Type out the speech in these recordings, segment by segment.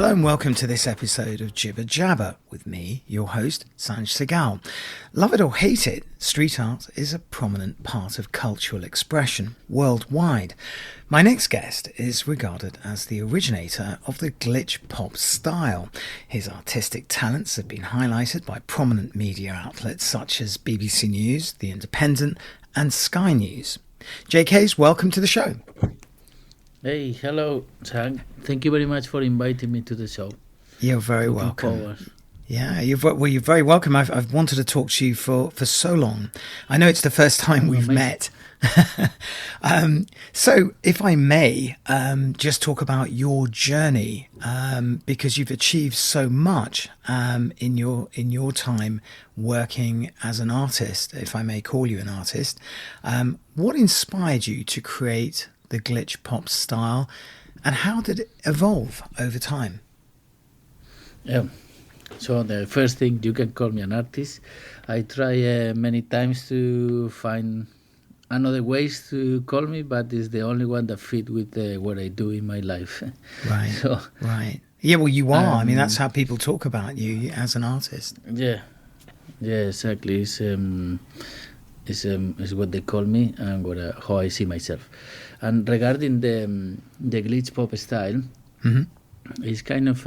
Hello and welcome to this episode of Jibber Jabber with me, your host, Sanj Segal. Love it or hate it, street art is a prominent part of cultural expression worldwide. My next guest is regarded as the originator of the glitch pop style. His artistic talents have been highlighted by prominent media outlets such as BBC News, The Independent and Sky News. Kaes, welcome to the show. Hey, hello, Sang. Thank you very much for inviting me to the show. You're very Looking welcome. forward. Yeah, you're very welcome. I've wanted to talk to you for so long. I know it's the first time we've met. So if I may, just talk about your journey, because you've achieved so much in your time working as an artist, if I may call you an artist. What inspired you to create the glitch pop style, and how did it evolve over time? Yeah. So the first thing, you can call me an artist. I try many times to find another ways to call me, but it's the only one that fit with what I do in my life. Right. So, right. Yeah. Well, you are. I mean, that's how people talk about you as an artist. Yeah. Yeah. Exactly. It's what they call me and how I see myself. And regarding the glitch pop style, it's kind of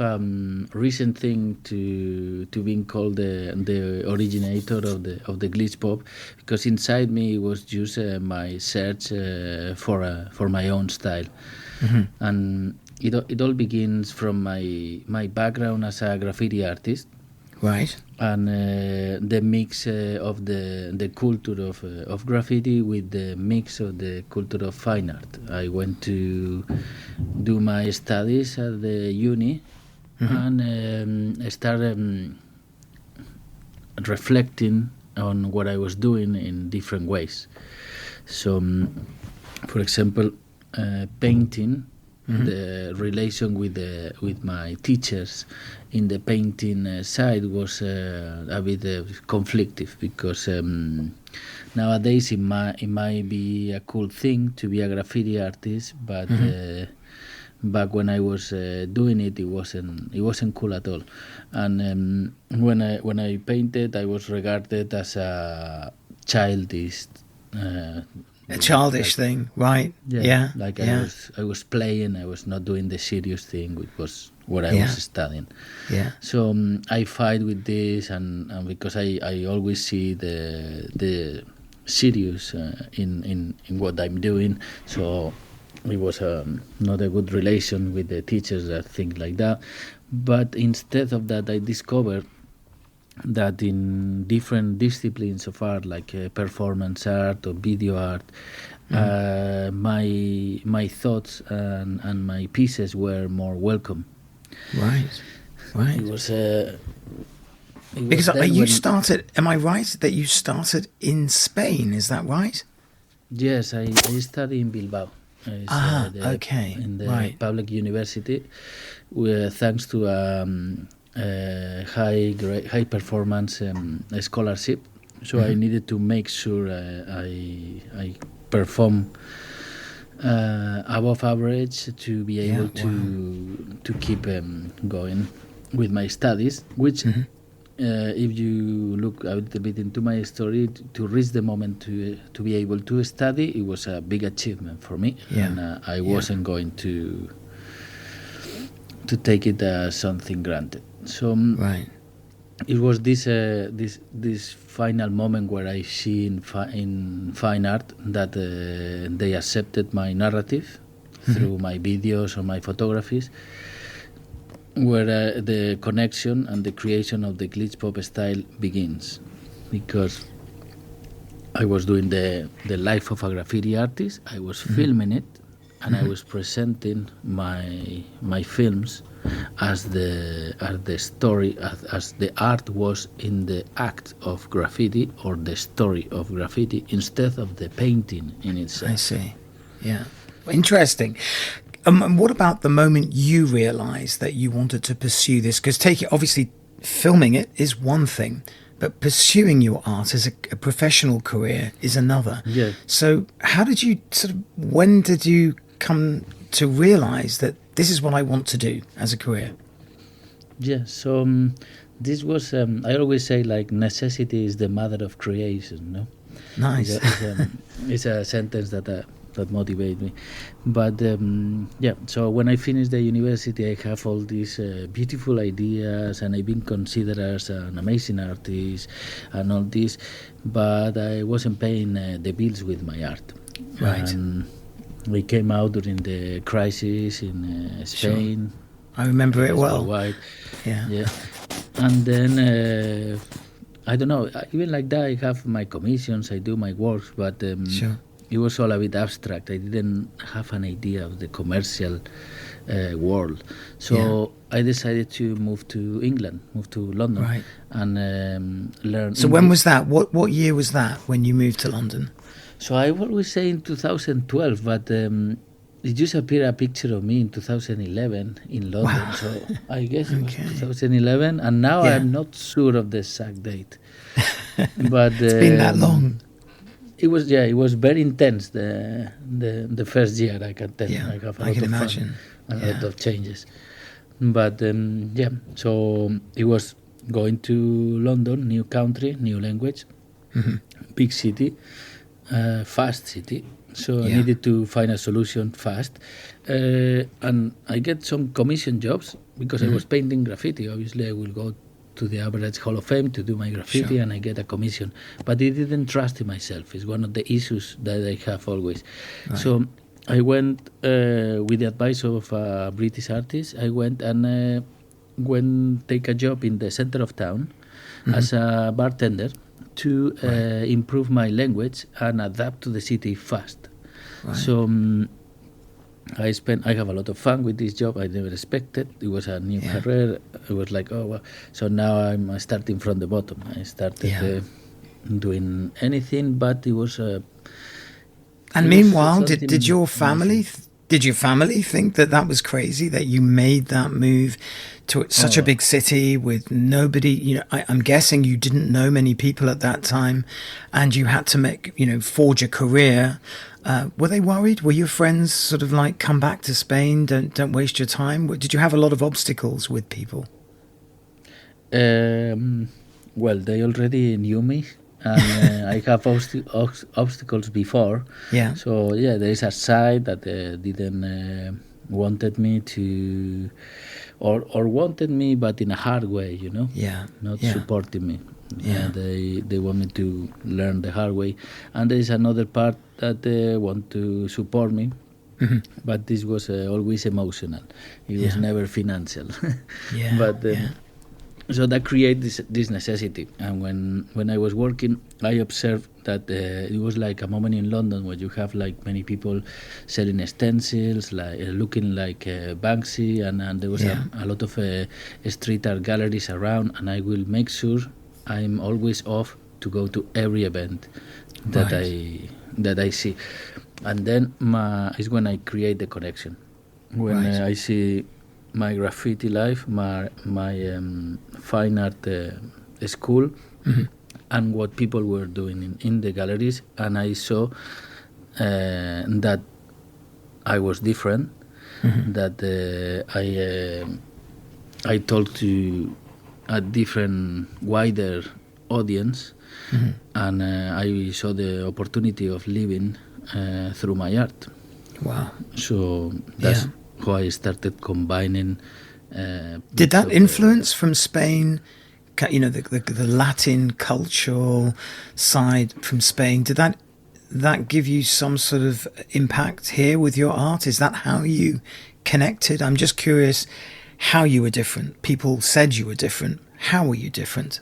recent thing to being called the originator of the glitch pop, because inside me was just my search for my own style, and it all begins from my background as a graffiti artist. Right. And the mix of the culture of graffiti with the mix of the culture of fine art. I went to do my studies at the uni and started reflecting on what I was doing in different ways. So, for example, painting. The relation with my teachers in the painting side was a bit conflictive, because nowadays it might be a cool thing to be a graffiti artist, but back when I was doing it, it wasn't cool at all. And when I painted, I was regarded as a childish. A childish thing, right? Yeah. I was playing. I was not doing the serious thing, which was what I was studying. Yeah. So I fight with this, and because I always see the serious in what I'm doing. So it was not a good relation with the teachers that think like that. But instead of that, I discovered that in different disciplines of art, like performance art or video art, my thoughts and my pieces were more welcome. Right. It was because you started. Am I right that you started in Spain? Is that right? Yes, I studied in Bilbao. Okay. In the public university, thanks to high performance scholarship. So I needed to make sure I perform above average to be able to keep going with my studies, which if you look a little bit into my story, to reach the moment to be able to study, it was a big achievement for me, and I wasn't going to take it as something granted. So it was this final moment where I see in fine art that they accepted my narrative through my videos or my photographies, where the connection and the creation of the glitch pop style begins, because I was doing the life of a graffiti artist. I was filming it, and I was presenting my films as the story, as the art was in the act of graffiti or the story of graffiti, instead of the painting in itself. I see. Yeah. Interesting. What about the moment you realised that you wanted to pursue this? Because obviously filming it is one thing, but pursuing your art as a professional career is another. Yeah. So how did you when did you come to realise that this is what I want to do as a career? Yeah, so this was, I always say, like, necessity is the mother of creation, no? Nice. It's a sentence that motivates me. But yeah, so when I finished the university, I have all these beautiful ideas, and I've been considered as an amazing artist and all this, but I wasn't paying the bills with my art. Right. And we came out during the crisis in Spain. I remember it well. Worldwide. Yeah. Yeah. And then I don't know, even like that, I have my commissions, I do my works, but Sure. it was all a bit abstract. I didn't have an idea of the commercial world. So I decided to move to England, move to London, Right. and learn So English. when was that? What year was that when you moved to London? So I always say in 2012, but it just appeared a picture of me in 2011 in London. Wow. So I guess it was Okay. 2011, and now Yeah. I'm not sure of the exact date. But It's been that long. It was very intense. The first year, I can tell. Yeah, I have a I lot can of imagine. fun, a lot Yeah. of changes. But yeah, so it was going to London, new country, new language, big city, fast city. So I Yeah. needed to find a solution fast, and I get some commission jobs because I was painting graffiti. Obviously, I will go to the average Hall of Fame to do my graffiti, Sure. and I get a commission. But I didn't trust in myself. It's one of the issues that I have always. Right. So I went with the advice of a British artist. I went and went take a job in the center of town as a bartender to improve my language and adapt to the city fast. Right. So I have a lot of fun with this job. I never expected. It was a new career. It was like, oh, well. So now I'm starting from the bottom. I started doing anything, but it was. And It meanwhile, was did something your family amazing. did your family think that was crazy, that you made that move to such a big city with nobody? You know, I'm guessing you didn't know many people at that time, and you had to forge a career. Were they worried? Were your friends sort of like, come back to Spain, don't waste your time? Did you have a lot of obstacles with people? Well, they already knew me, and I have obstacles before. Yeah. So yeah, there is a side that didn't wanted me to, or wanted me, but in a hard way, Yeah. not Yeah. supporting me. Yeah. They want me to learn the hard way, and there is another part that they want to support me. But this was always emotional. It was never financial. Yeah. But so that created this necessity. And when I was working, I observed that it was like a moment in London where you have like many people selling stencils, like looking like Banksy, and there was a lot of street art galleries around. And I will make sure I'm always off to go to every event that I see. And then is when I create the connection. When I see my graffiti life, my fine art school, and what people were doing in the galleries, and I saw that I was different, that I talked to a different, wider audience, and I saw the opportunity of living through my art. Wow. So that's how I started combining. Did that influence from Spain, the Latin cultural side from Spain, did that give you some sort of impact here with your art? Is that how you connected? I'm just curious how you were different. People said you were different. How were you different?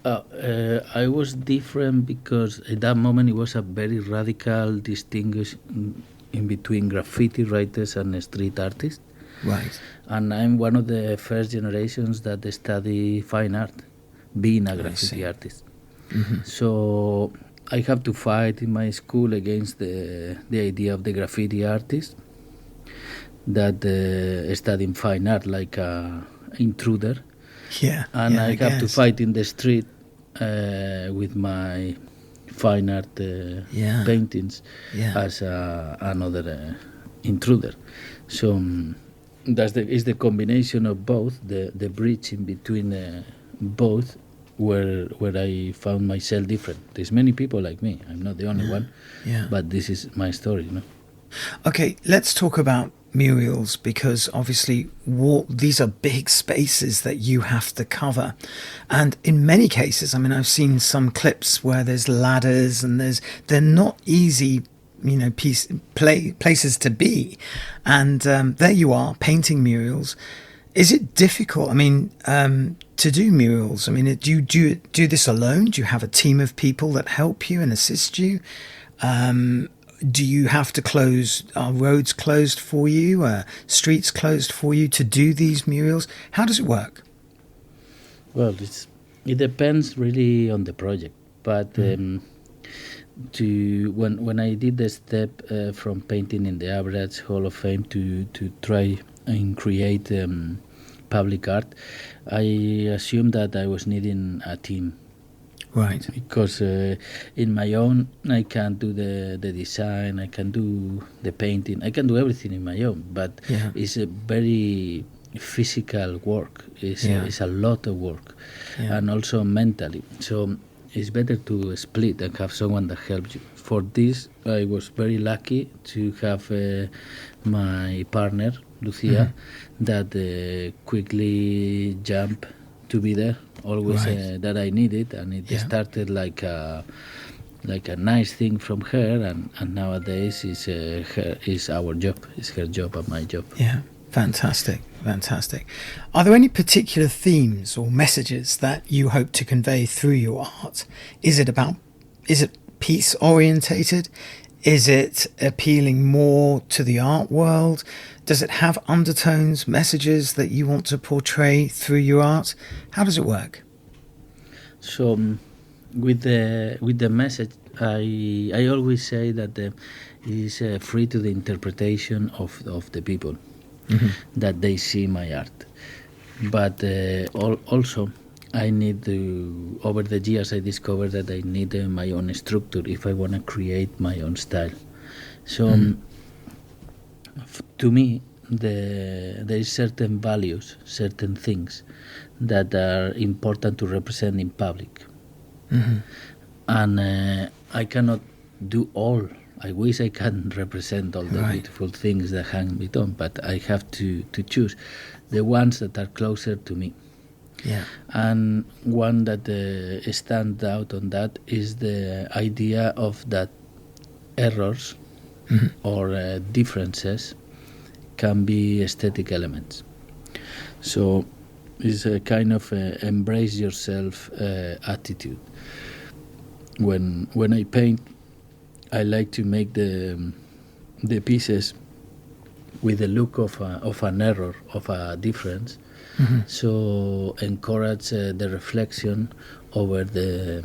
I was different because at that moment it was a very radical distinction in between graffiti writers and street artists. Right. And I'm one of the first generations that study fine art, being a graffiti artist. So I have to fight in my school against the idea of the graffiti artist that studying fine art like a intruder. Yeah. And yeah, I have to guess. fight in the street with my fine art paintings as another intruder. So is the combination of both, the bridge in between both, where I found myself different. There's many people like me. I'm not the only one. Yeah. But this is my story, Okay, let's talk about murals, because obviously these are big spaces that you have to cover, and in many cases, I mean, I've seen some clips where there's ladders and they're not easy, places to be, and there you are painting murals. Is it difficult? I mean, to do murals. I mean, do you do this alone? Do you have a team of people that help you and assist you? Do you have to are roads closed for you, streets closed for you to do these murals? How does it work? Well, it depends really on the project, but when I did the step from painting in the Average Hall of Fame to try and create public art, I assumed that I was needing a team. Right. Because in my own, I can't do the design, I can do the painting, I can do everything in my own, but it's a very physical work. It's a lot of work, and also mentally. So it's better to split and have someone that helps you. For this, I was very lucky to have my partner, Lucia, that quickly jumped to be there. Always that I needed, and it started like a nice thing from her, and nowadays is our job, is her job and my job. Yeah, fantastic. Are there any particular themes or messages that you hope to convey through your art? Is it piece orientated? Is it appealing more to the art world? Does it have undertones, messages that you want to portray through your art? How does it work? So, with the message, I always say that it is free to the interpretation of the people that they see my art. But also, I need to. Over the years, I discovered that I need my own structure if I want to create my own style. So. To me, there is certain values, certain things that are important to represent in public, and I cannot do all. I wish I can represent all the beautiful things that hang me on, but I have to choose the ones that are closer to me. Yeah. And one that stands out on that is the idea of that errors or differences can be aesthetic elements. So it's a kind of embrace yourself attitude. When I paint, I like to make the pieces with the look of an error, of a difference. So encourage the reflection over the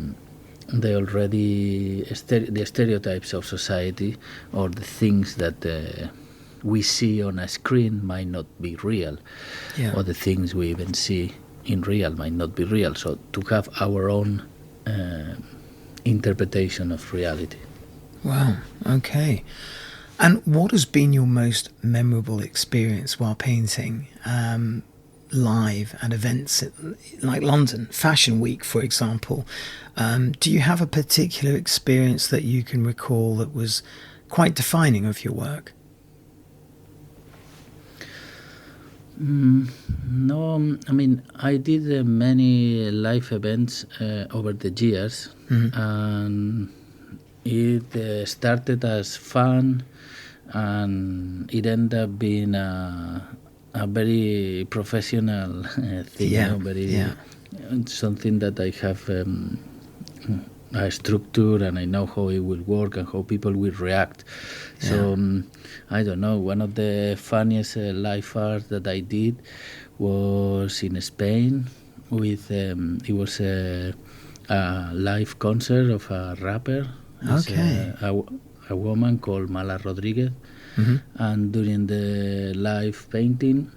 already the stereotypes of society, or the things that we see on a screen might not be real, or the things we even see in real might not be real. So to have our own interpretation of reality. Wow. Okay. And what has been your most memorable experience while painting live at events like London Fashion Week, for example? Do you have a particular experience that you can recall that was quite defining of your work? No, I mean, I did many live events over the years, and it started as fun, and it ended up being a very professional thing, something that I have a structure, and I know how it will work and how people will react. So I don't know, one of the funniest live art that I did was in Spain with it was a live concert of a rapper. A woman called Mala Rodriguez, and during the live painting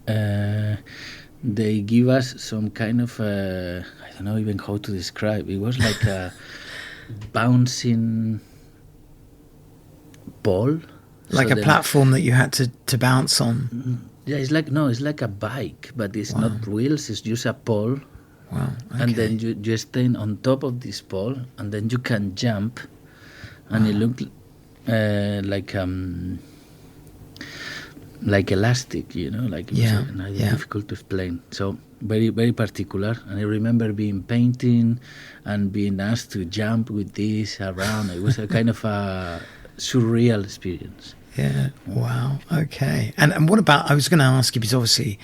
they give us some kind of I don't know even how to describe. It was like a bouncing ball, Like So a then, platform that you had to bounce on. yeah, it's like a bike, but it's not wheels. It's just a pole, Wow. Okay. and then you stand on top of this pole, and then you can jump, and it looked like elastic, like it was difficult to explain. So very, very particular. And I remember being painting and being asked to jump with this around. It was a kind of a surreal experience. Yeah. Wow. Okay. And what about? I was going to ask you because obviously,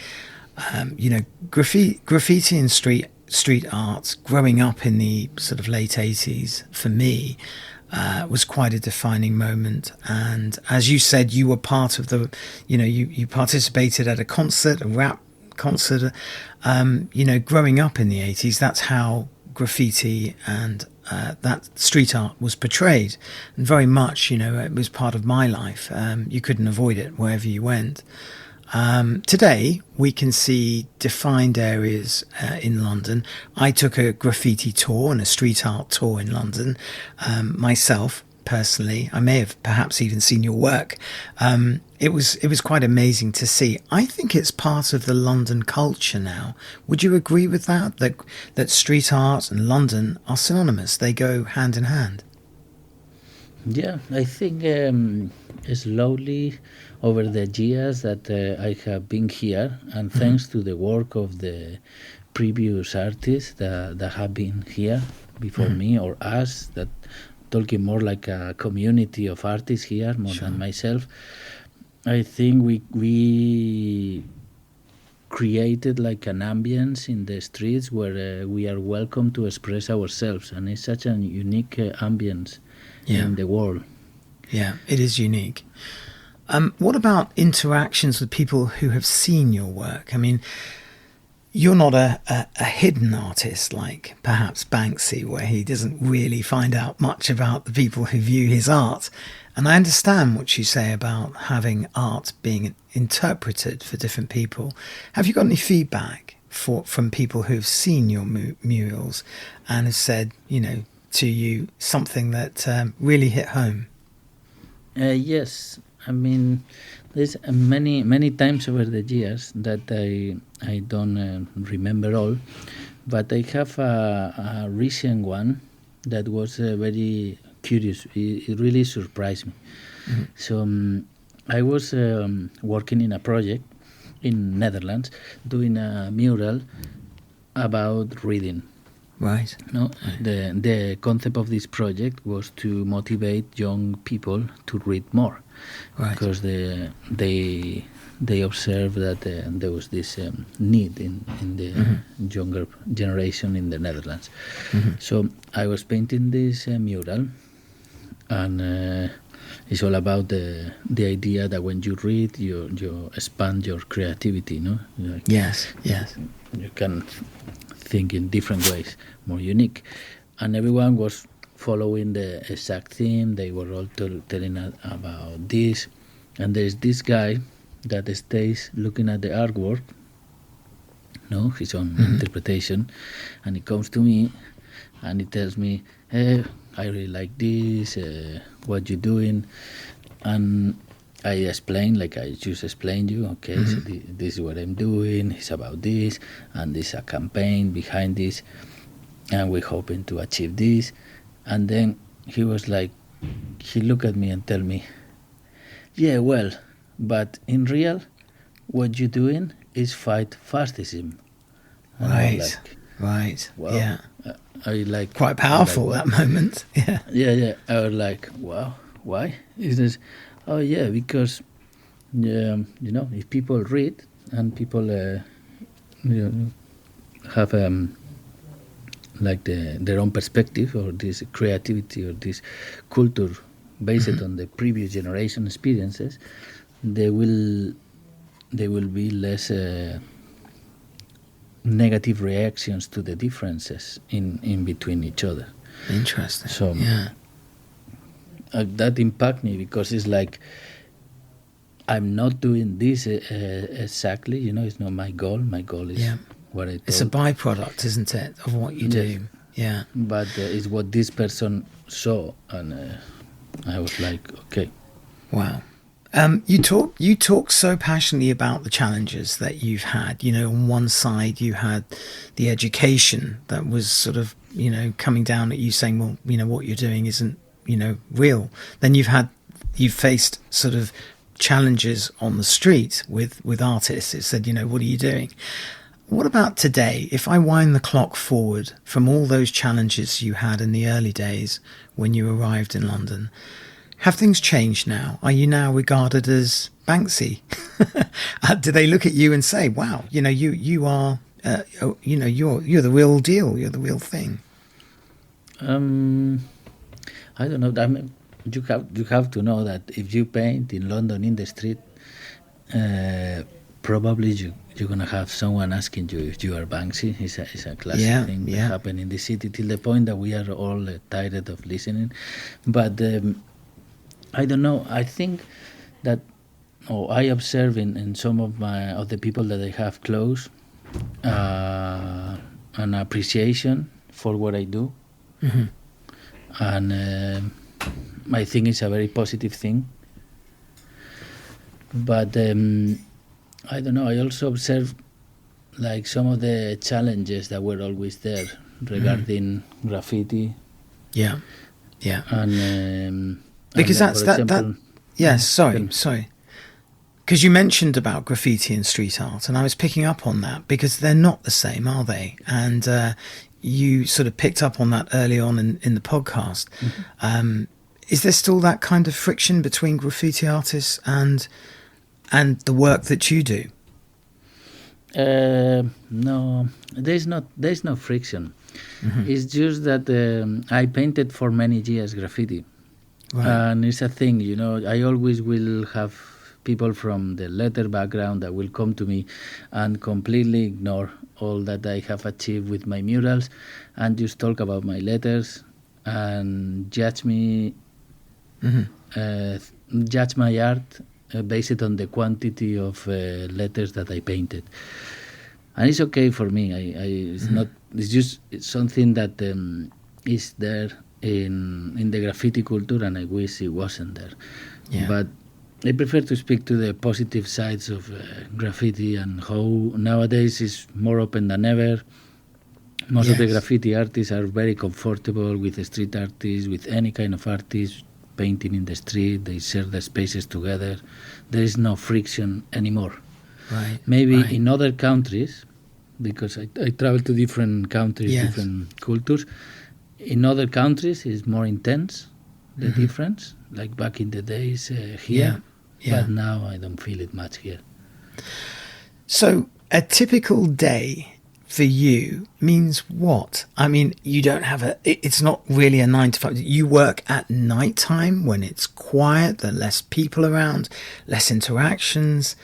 graffiti and street art. Growing up in the sort of late '80s, for me, was quite a defining moment. And as you said, you were part of the. You participated at a concert, a rap concert. Growing up in the '80s, that's how graffiti and that street art was portrayed, and very much, it was part of my life. You couldn't avoid it wherever you went. Today, we can see defined areas in London. I took a graffiti tour and a street art tour in London myself. Personally, I may have perhaps even seen your work. It was quite amazing to see. I think it's part of the London culture now. Would you agree with that? That street art and London are synonymous. They go hand in hand. Yeah, I think slowly over the years that I have been here, and thanks to the work of the previous artists that have been here before me or us, that talking more like a community of artists here more than myself, I think we created like an ambience in the streets where we are welcome to express ourselves, and it's such a unique ambience in the world. Yeah, it is unique. What about interactions with people who have seen your work? I mean, you're not a hidden artist like perhaps Banksy, where he doesn't really find out much about the people who view his art. And I understand what you say about having art being interpreted for different people. Have you got any feedback from people who've seen your murals and have said, to you something that really hit home? Yes, I mean, there's many times over the years that I don't remember all, but I have a recent one that was very curious. It really surprised me. Mm-hmm. So I was working in a project in Netherlands doing a mural about reading. Right. No, the concept of this project was to motivate young people to read more, right? Because they observed that there was this need in the younger generation in the Netherlands. Mm-hmm. So I was painting this mural, and it's all about the idea that when you read, you expand your creativity. No. Like, yes. You can think in different ways, more unique, and everyone was following the exact theme. They were all telling about this, and there's this guy that stays looking at the artwork, his own interpretation, and he comes to me and he tells me, hey, I really like this, what you doing? And I explained, like I just explained you, okay, so this is what I'm doing, it's about this, and there's a campaign behind this, and we're hoping to achieve this. And then he was like, he looked at me and tell me, yeah, well, but in real, what you're doing is fight fascism. And right, wow. Yeah. I like quite powerful, like, that moment. Yeah. I was like, wow, why? Is this? Oh yeah, because if people read and people have like their own perspective or this creativity or this culture based on the previous generation experiences, they will be less negative reactions to the differences in between each other. Interesting. So yeah. That impact me because it's like I'm not doing this exactly. It's not my goal. My goal is what I told. It's a byproduct, isn't it, of what you do? Yeah. But it's what this person saw, and I was like, okay. Wow. You talk so passionately about the challenges that you've had. You know, on one side you had the education that was sort of, you know, coming down at you saying, well, you know, what you're doing isn't, you know, real. Then you've faced sort of challenges on the street with artists. It said, you know, what are you doing? What about today? If I wind the clock forward from all those challenges you had in the early days when you arrived in London, have things changed now? Are you now regarded as Banksy? Do they look at you and say, "Wow, you know, you are, you know, you're the real deal. You're the real thing"? I don't know. I mean, you have to know that if you paint in London in the street, probably you're gonna have someone asking you if you are Banksy. It's a classic thing that happen in the city till the point that we are all tired of listening. But I don't know. I think that, I observe in some of the people that I have close, an appreciation for what I do, and I think it's a very positive thing. But I don't know. I also observe like some of the challenges that were always there regarding graffiti. Yeah. And because and that's for example, yes, sorry. Because you mentioned about graffiti and street art, and I was picking up on that because they're not the same, are they? And you sort of picked up on that early on in the podcast. Is there still that kind of friction between graffiti artists and the work that you do? No, there's no friction. It's just that I painted for many years graffiti. Right. And it's a thing, you know, I always will have people from the letter background that will come to me and completely ignore all that I have achieved with my murals and just talk about my letters and judge me, judge my art based on the quantity of letters that I painted. And it's okay for me. It's just something that is there in the graffiti culture, and I wish it wasn't there. Yeah. But I prefer to speak to the positive sides of graffiti and how nowadays is more open than ever. Most of the graffiti artists are very comfortable with the street artists, with any kind of artist painting in the street. They share the spaces together. There is no friction anymore. Right. Maybe in other countries, because I travel to different countries, different cultures. In other countries, it's more intense, the difference, like back in the days here. But now I don't feel it much here. So a typical day for you means what? I mean, you don't have it's not really a 9 to 5. You work at night time when it's quiet, there are less people around, less interactions.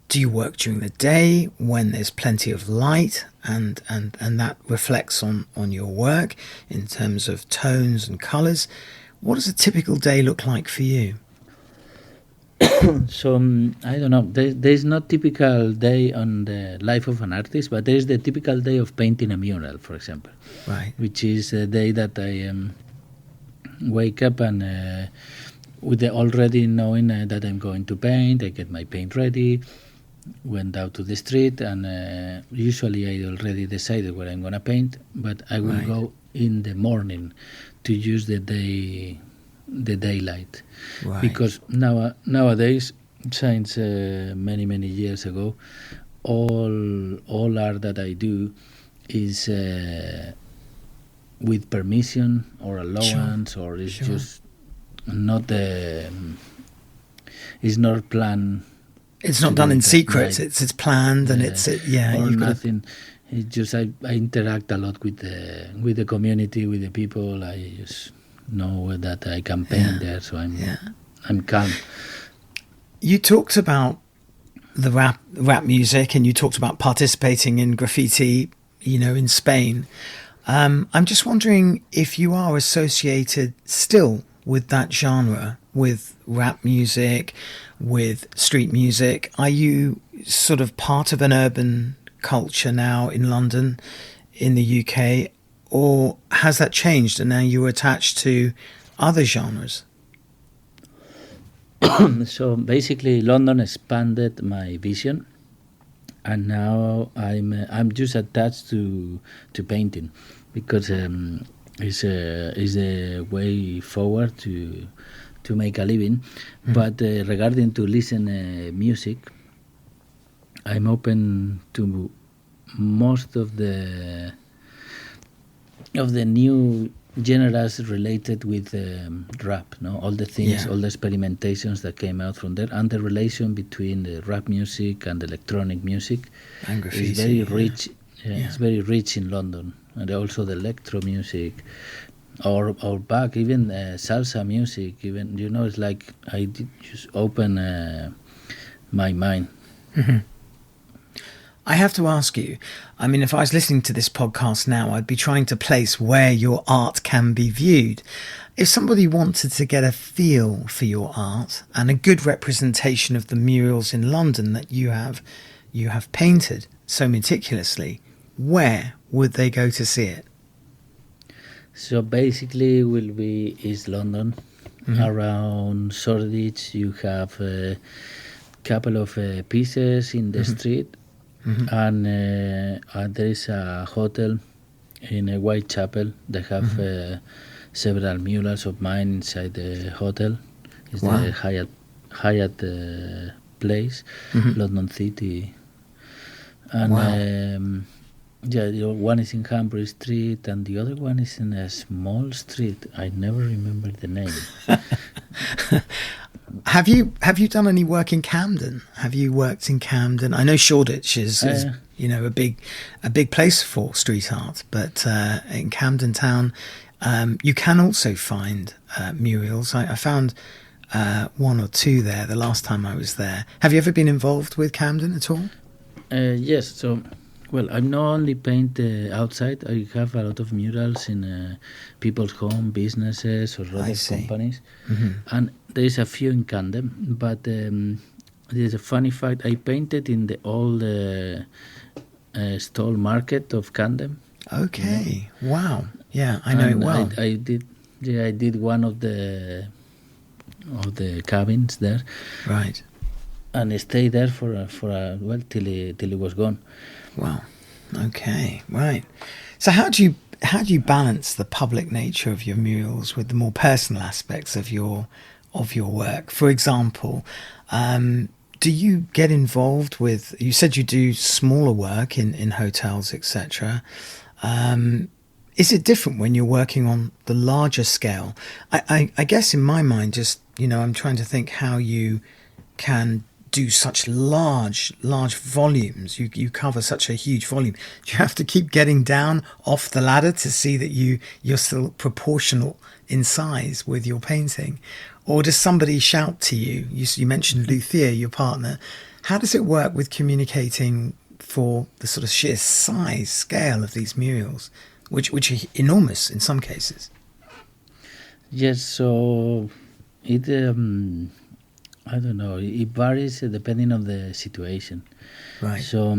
Do you work during the day when there's plenty of light and that reflects on your work in terms of tones and colours? What does a typical day look like for you? So, I don't know. There's no typical day on the life of an artist, but there's the typical day of painting a mural, for example. Right. Which is a day that I wake up and with the already knowing that I'm going to paint, I get my paint ready, went out to the street, and usually I already decided where I'm going to paint, but I will go in the morning to use the daylight. Right. Because nowadays, since many years ago, all art that I do is with permission or allowance, or it's just not it's not planned. It's not done in secret. It's planned, and it's or nothing. It's just I interact a lot with the community, with the people. I just know that I can paint there, so I'm calm. You talked about the rap music, and you talked about participating in graffiti, you know, in Spain. I'm just wondering if you are associated still with that genre, with rap music, with street music. Are you sort of part of an urban culture now in London, in the UK, or has that changed and now you're attached to other genres? So basically, London expanded my vision, and now I'm just attached to painting, because is a way forward to make a living. But regarding to listen music, I'm open to most of the new genres related with rap, no, all the things, Yeah. all the experimentations that came out from there, and the relation between the rap music and electronic music And graffiti. is very yeah. rich. Yeah. It's very rich in London, and also the electro music, or back even salsa music. Even, you know, it's like I did just open my mind. I have to ask you, I mean, if I was listening to this podcast now, I'd be trying to place where your art can be viewed. If somebody wanted to get a feel for your art and a good representation of the murals in London that you have painted so meticulously, where would they go to see it? So basically, will be East London. Around Shoreditch, you have a couple of pieces in the street, and there is a hotel in a Whitechapel. They have several murals of mine inside the hotel. It's Wow. the Hyatt place, London City, and Wow. yeah, one is in Cambridge Street, and the other one is in a small street. I never remember the name. Have you done any work in Camden? Have you worked in Camden? I know Shoreditch is you know, a big place for street art, but in Camden Town, you can also find murals. I found one or two there the last time I was there. Have you ever been involved with Camden at all? Yes, so, well, I'm not only paint outside. I have a lot of murals in people's home, businesses, or other companies, and there is a few in Camden. But there's a funny fact: I painted in the old stall market of Camden. Okay, wow, yeah, I know it well. I did one of the cabins there, Right. and I stayed there for a well till it was gone. Wow. Okay. Right. So how do you balance the public nature of your murals with the more personal aspects of your work? For example, do you get involved with? You said you do smaller work in hotels, etc. Is it different when you're working on the larger scale? I guess in my mind, just, you know, I'm trying to think how you can do such large volumes. You cover such a huge volume. Do you have to keep getting down off the ladder to see that you're still proportional in size with your painting? Or does somebody shout to you? You mentioned Luthia, your partner. How does it work with communicating for the sort of sheer size, scale of these murals, which are enormous in some cases? Yes, so it I don't know. It varies depending on the situation. Right. So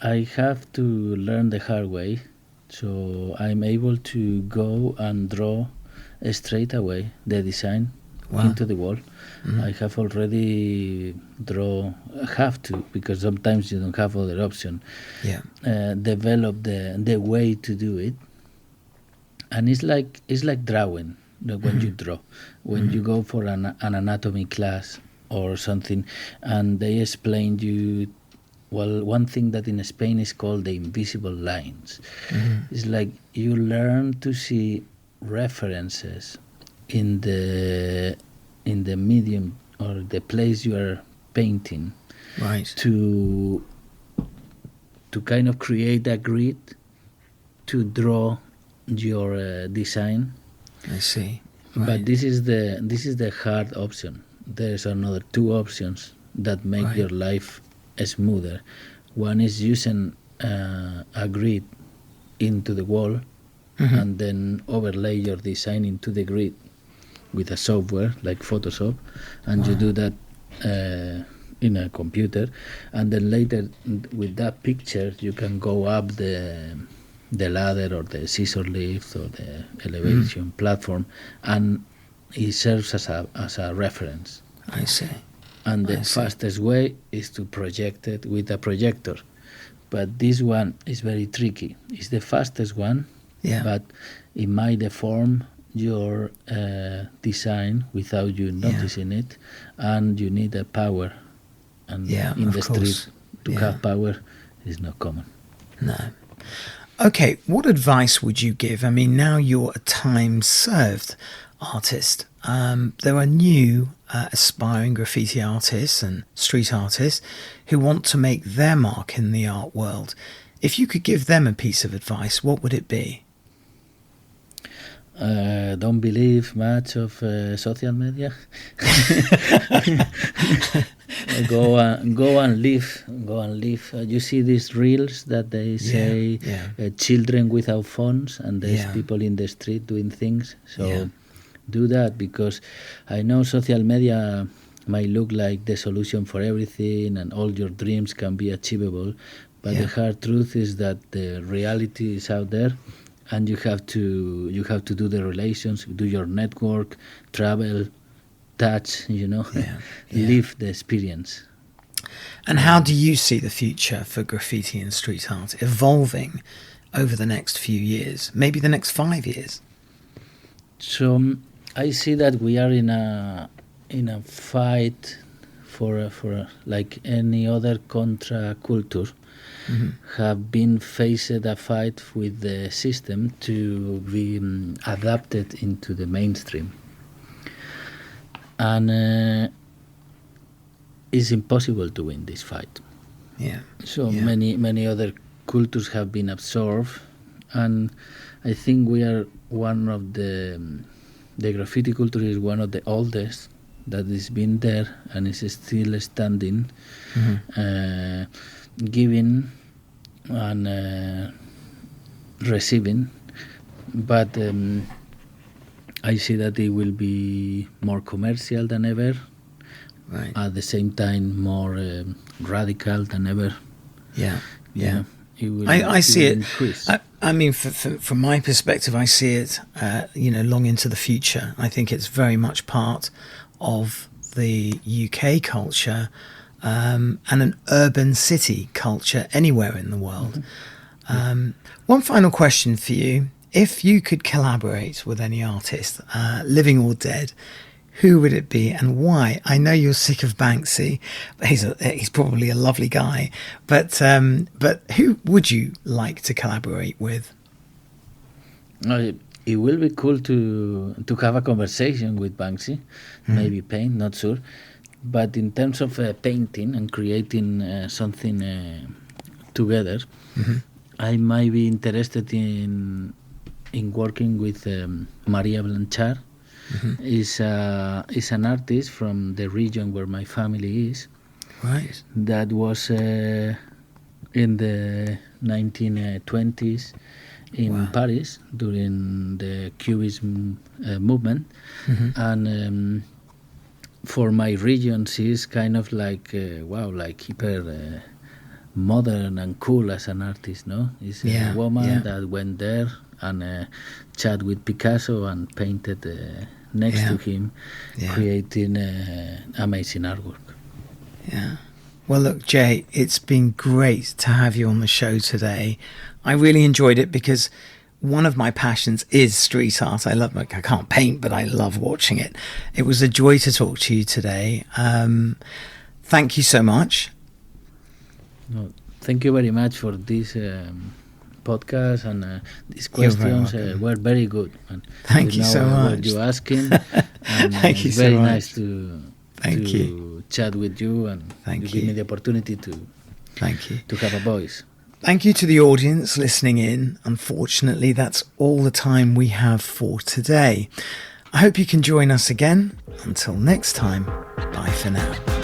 I have to learn the hard way. So I'm able to go and draw straight away the design into the wall. I have already have to, because sometimes you don't have other option. Yeah. Develop the way to do it, and it's like drawing. When you draw, when you go for an anatomy class or something, and they explain you, well, one thing that in Spain is called the invisible lines. It's like you learn to see references in the medium or the place you are painting, Right. to kind of create a grid to draw your design. I see. Right. But this is the hard option. There's another two options that make your life smoother. One is using a grid into the wall, and then overlay your design into the grid with a software like Photoshop, and you do that in a computer, and then later with that picture you can go up the ladder or the scissor lift or the elevation platform, and it serves as a reference. I see. And the fastest way is to project it with a projector. But this one is very tricky. It's the fastest one, but it might deform your design without you noticing it, and you need a power. And in the street, to have power is not common. No. Okay, what advice would you give? I mean, now you're a time-served artist. There are new aspiring graffiti artists and street artists who want to make their mark in the art world. If you could give them a piece of advice, what would it be? Don't believe much of social media. Go and live. You see these reels that they say children without phones, and there's people in the street doing things. So do that, because I know social media might look like the solution for everything and all your dreams can be achievable, but the hard truth is that the reality is out there, and you have to do the relations, do your network, travel, touch, live the experience. And how do you see the future for graffiti and street art evolving over the next few years, maybe the next 5 years? So I see that we are in a fight for like any other contra culture. Have been faced a fight with the system to be adapted into the mainstream, and it's impossible to win this fight. Many other cultures have been absorbed, and I think we are one of the graffiti culture is one of the oldest that has been there and is still standing, giving and receiving, but I see that it will be more commercial than ever, at the same time more radical than ever. I see it. I mean, from my perspective, I see it, long into the future. I think it's very much part of the UK culture, and an urban city culture anywhere in the world. One final question for you. If you could collaborate with any artist, living or dead, who would it be and why? I know you're sick of Banksy. He's probably a lovely guy, but who would you like to collaborate with? It will be cool to have a conversation with Banksy, maybe paint, not sure. But in terms of painting and creating something together, I might be interested in working with Maria Blanchard. Is an artist from the region where my family is. Right. That was in the 1920s in Paris during the Cubism movement, and for my region, she is kind of like hyper modern and cool as an artist. No, is a woman that went there and chat with Picasso and painted next to him, creating amazing artwork. Yeah. Well, look, Jay, it's been great to have you on the show today. I really enjoyed it because one of my passions is street art. I can't paint, but I love watching it. It was a joy to talk to you today. Thank you so much. No, thank you very much for this podcast, and these questions were very good. And thank you so much. What you're asking, and thank you it's so very much. Nice to chat with you, and give me the opportunity to have a voice. Thank you to the audience listening in. Unfortunately, that's all the time we have for today. I hope you can join us again. Until next time, bye for now.